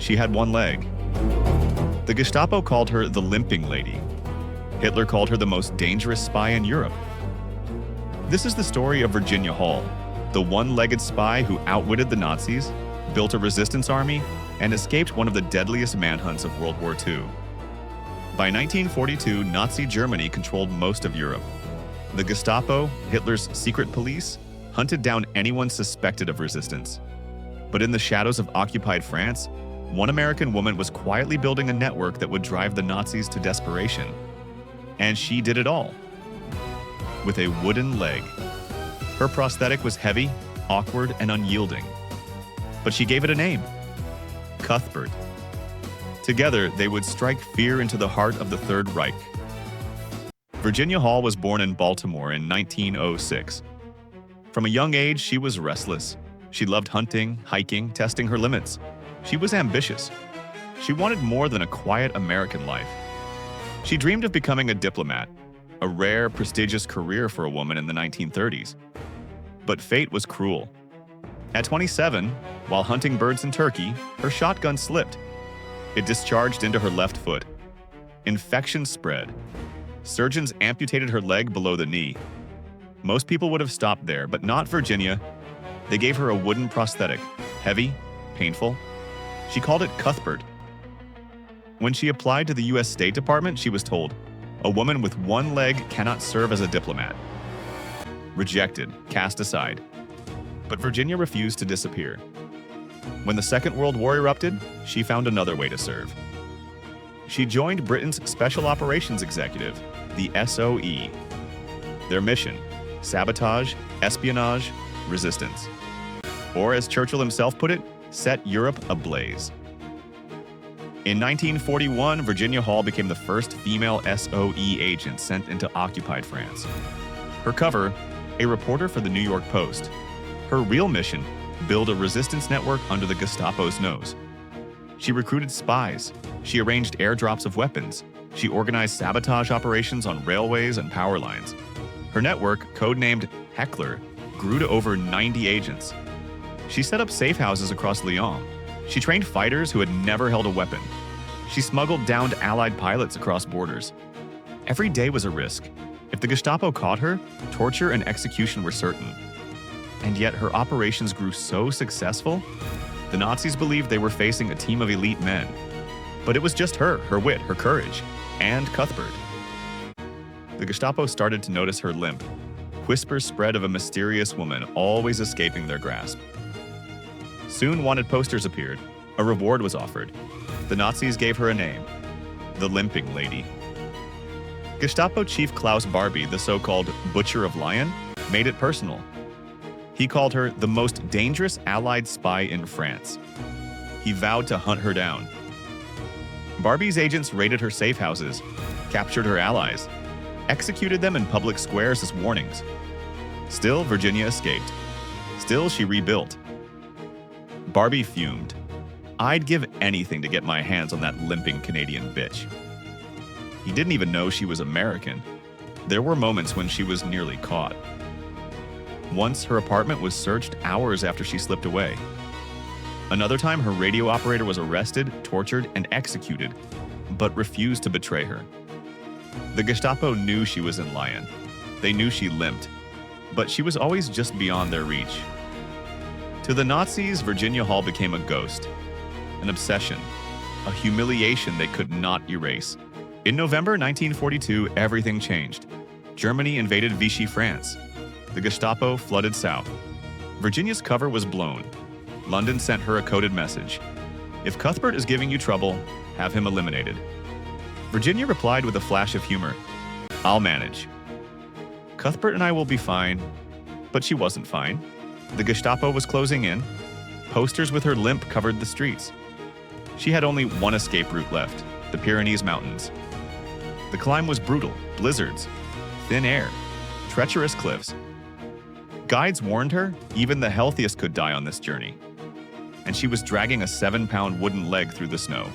she had one leg. The Gestapo called her the Limping Lady. Hitler called her the most dangerous spy in Europe. This is the story of Virginia Hall, the one-legged spy who outwitted the Nazis, built a resistance army, and escaped one of the deadliest manhunts of World War II. By 1942, Nazi Germany controlled most of Europe. The Gestapo, Hitler's secret police, hunted down anyone suspected of resistance. But in the shadows of occupied France, one American woman was quietly building a network that would drive the Nazis to desperation. And she did it all. With a wooden leg. Her prosthetic was heavy, awkward, and unyielding. But she gave it a name: Cuthbert. Together, they would strike fear into the heart of the Third Reich. Virginia Hall was born in Baltimore in 1906. From a young age, she was restless. She loved hunting, hiking, testing her limits. She was ambitious. She wanted more than a quiet American life. She dreamed of becoming a diplomat, a rare, prestigious career for a woman in the 1930s. But fate was cruel. At 27, while hunting birds in Turkey, her shotgun slipped. It discharged into her left foot. Infection spread. Surgeons amputated her leg below the knee. Most people would have stopped there, but not Virginia. They gave her a wooden prosthetic, heavy, painful. She called it Cuthbert. When she applied to the US State Department, she was told, "A woman with one leg cannot serve as a diplomat." Rejected, cast aside. But Virginia refused to disappear. When the Second World War erupted, she found another way to serve. She joined Britain's Special Operations Executive, the SOE. Their mission: sabotage, espionage, resistance. Or as Churchill himself put it, set Europe ablaze. In 1941, Virginia Hall became the first female SOE agent sent into occupied France. Her cover, a reporter for the New York Post. Her real mission, build a resistance network under the Gestapo's nose. She recruited spies. She arranged airdrops of weapons. She organized sabotage operations on railways and power lines. Her network, codenamed Heckler, grew to over 90 agents. She set up safe houses across Lyon. She trained fighters who had never held a weapon. She smuggled downed Allied pilots across borders. Every day was a risk. If the Gestapo caught her, torture and execution were certain. And yet her operations grew so successful, the Nazis believed they were facing a team of elite men. But it was just her wit, her courage, and Cuthbert. The Gestapo started to notice her limp. Whispers spread of a mysterious woman always escaping their grasp. Soon wanted posters appeared. A reward was offered. The Nazis gave her a name: the Limping Lady. Gestapo Chief Klaus Barbie, the so-called Butcher of Lyon, made it personal. He called her the most dangerous Allied spy in France. He vowed to hunt her down. Barbie's agents raided her safe houses, captured her allies, executed them in public squares as warnings. Still, Virginia escaped. Still, she rebuilt. Barbie fumed. "I'd give anything to get my hands on that limping Canadian bitch." He didn't even know she was American. There were moments when she was nearly caught. Once, her apartment was searched hours after she slipped away. Another time, her radio operator was arrested, tortured, and executed, but refused to betray her. The Gestapo knew she was in Lyon. They knew she limped, but she was always just beyond their reach. To the Nazis, Virginia Hall became a ghost, an obsession, a humiliation they could not erase. In November 1942, everything changed. Germany invaded Vichy France. The Gestapo flooded south. Virginia's cover was blown. London sent her a coded message: "If Cuthbert is giving you trouble, have him eliminated." Virginia replied with a flash of humor: "I'll manage. Cuthbert and I will be fine." But she wasn't fine. The Gestapo was closing in. Posters with her limp covered the streets. She had only one escape route left: the Pyrenees Mountains. The climb was brutal: blizzards, thin air, treacherous cliffs. Guides warned her even the healthiest could die on this journey. And she was dragging a 7-pound wooden leg through the snow.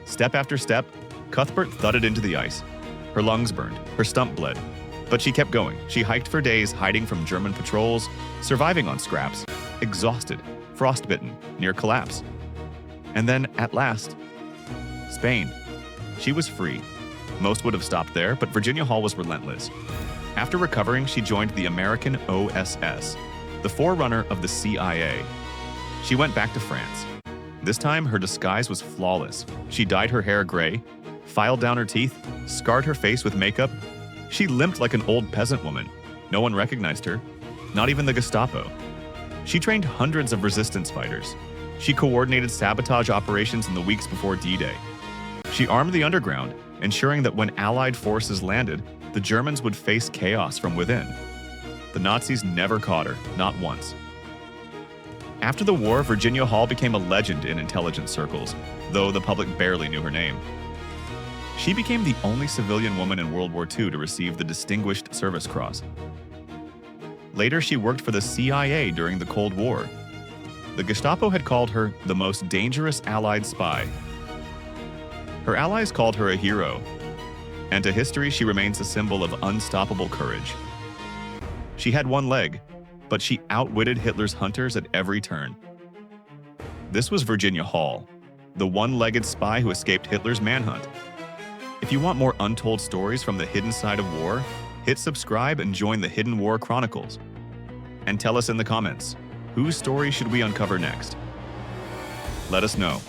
Step after step, Cuthbert thudded into the ice. Her lungs burned, her stump bled. But she kept going. She hiked for days, hiding from German patrols, surviving on scraps, exhausted, frostbitten, near collapse. And then, at last, Spain. She was free. Most would have stopped there, but Virginia Hall was relentless. After recovering, she joined the American OSS, the forerunner of the CIA. She went back to France. This time, her disguise was flawless. She dyed her hair gray, filed down her teeth, scarred her face with makeup. She limped like an old peasant woman. No one recognized her, not even the Gestapo. She trained hundreds of resistance fighters. She coordinated sabotage operations in the weeks before D-Day. She armed the underground, ensuring that when Allied forces landed, the Germans would face chaos from within. The Nazis never caught her, not once. After the war, Virginia Hall became a legend in intelligence circles, though the public barely knew her name. She became the only civilian woman in World War II to receive the Distinguished Service Cross. Later, she worked for the CIA during the Cold War. The Gestapo had called her the most dangerous Allied spy. Her allies called her a hero, and to history she remains a symbol of unstoppable courage. She had one leg, but she outwitted Hitler's hunters at every turn. This was Virginia Hall, the one-legged spy who escaped Hitler's manhunt. If you want more untold stories from the hidden side of war, hit subscribe and join the Hidden War Chronicles. And tell us in the comments, whose story should we uncover next? Let us know.